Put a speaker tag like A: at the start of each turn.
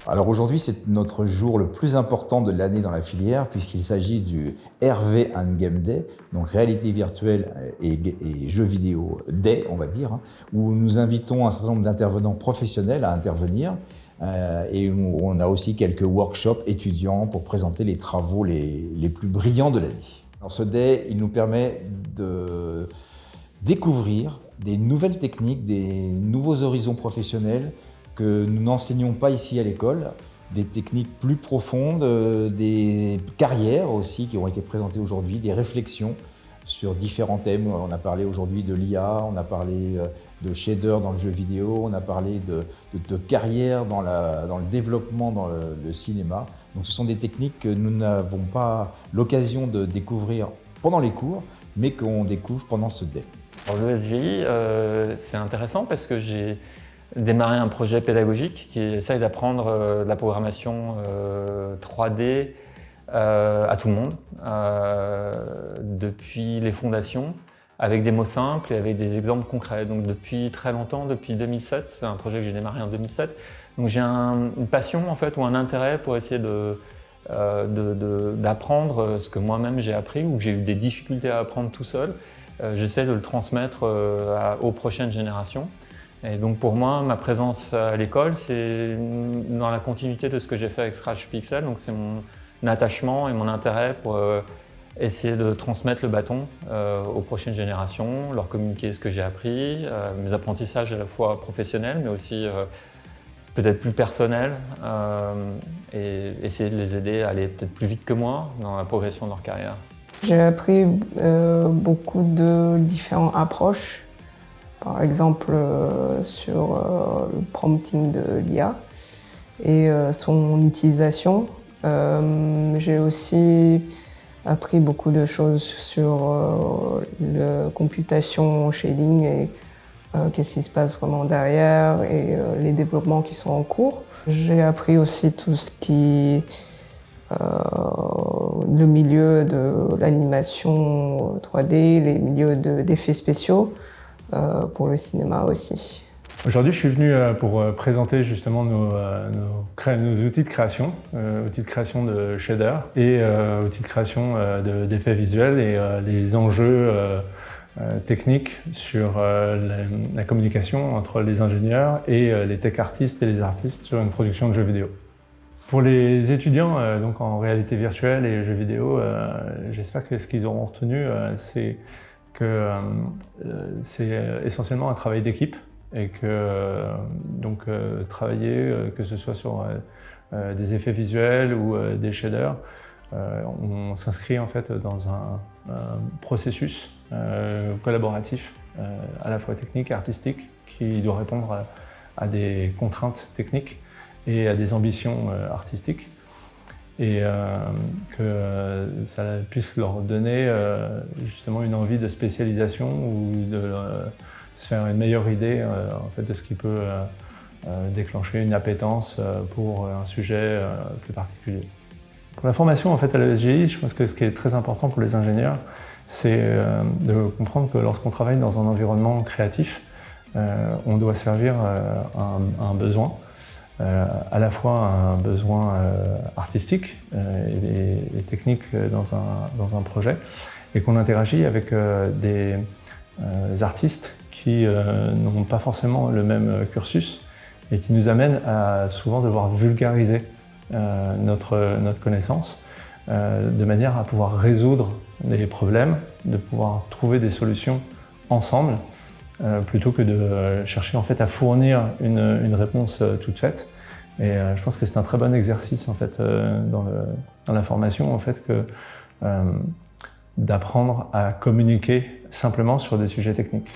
A: Alors aujourd'hui, c'est notre jour le plus important de l'année dans la filière puisqu'il s'agit du RV and Game Day, donc réalité virtuelle et jeux vidéo Day, on va dire, où nous invitons un certain nombre d'intervenants professionnels à intervenir et où on a aussi quelques workshops étudiants pour présenter les travaux les plus brillants de l'année. Alors ce Day, il nous permet de découvrir des nouvelles techniques, des nouveaux horizons professionnels que nous n'enseignons pas ici à l'école, des techniques plus profondes, des carrières aussi qui ont été présentées aujourd'hui, des réflexions sur différents thèmes. On a parlé aujourd'hui de l'IA, on a parlé de shader dans le jeu vidéo, on a parlé de carrière dans le développement dans le cinéma. Donc ce sont des techniques que nous n'avons pas l'occasion de découvrir pendant les cours, mais qu'on découvre pendant ce day.
B: Alors le SVI, c'est intéressant parce que j'ai démarré un projet pédagogique qui essaye d'apprendre la programmation 3D à tout le monde, depuis les fondations, avec des mots simples et avec des exemples concrets. Donc depuis très longtemps, depuis 2007, c'est un projet que j'ai démarré en 2007. Donc j'ai une passion en fait, ou un intérêt pour essayer d'apprendre ce que moi-même j'ai appris ou que j'ai eu des difficultés à apprendre tout seul. J'essaie de le transmettre aux prochaines générations. Et donc pour moi, ma présence à l'école, c'est dans la continuité de ce que j'ai fait avec Scratch Pixel. Donc c'est mon attachement et mon intérêt pour essayer de transmettre le bâton aux prochaines générations, leur communiquer ce que j'ai appris, mes apprentissages à la fois professionnels, mais aussi peut-être plus personnels, et essayer de les aider à aller peut-être plus vite que moi dans la progression de leur carrière.
C: J'ai appris beaucoup de différentes approches. Par exemple, sur le prompting de l'IA et son utilisation. J'ai aussi appris beaucoup de choses sur la computation shading et qu'est-ce qui se passe vraiment derrière et les développements qui sont en cours. J'ai appris aussi tout ce qui le milieu de l'animation 3D, les milieux d'effets spéciaux. Pour le cinéma aussi.
D: Aujourd'hui, je suis venu pour présenter justement nos outils de création de shader et outils de création d'effets visuels et les enjeux techniques sur la communication entre les ingénieurs et les tech artistes et les artistes sur une production de jeux vidéo. Pour les étudiants donc en réalité virtuelle et jeux vidéo, j'espère que ce qu'ils auront retenu, c'est que c'est essentiellement un travail d'équipe et que travailler, que ce soit sur des effets visuels ou des shaders, on s'inscrit en fait dans un processus collaboratif à la fois technique et artistique qui doit répondre à des contraintes techniques et à des ambitions artistiques. Et que ça puisse leur donner justement une envie de spécialisation ou de se faire une meilleure idée en fait, de ce qui peut déclencher une appétence pour un sujet plus particulier. Pour la formation en fait, à l'ESGI, je pense que ce qui est très important pour les ingénieurs, c'est de comprendre que lorsqu'on travaille dans un environnement créatif, on doit servir un besoin. À la fois un besoin artistique et technique dans un projet et qu'on interagit avec des artistes qui n'ont pas forcément le même cursus et qui nous amènent à souvent devoir vulgariser notre connaissance de manière à pouvoir résoudre des problèmes, de pouvoir trouver des solutions ensemble plutôt que de chercher en fait à fournir une réponse toute faite. Et je pense que c'est un très bon exercice en fait dans la formation en fait d'apprendre à communiquer simplement sur des sujets techniques.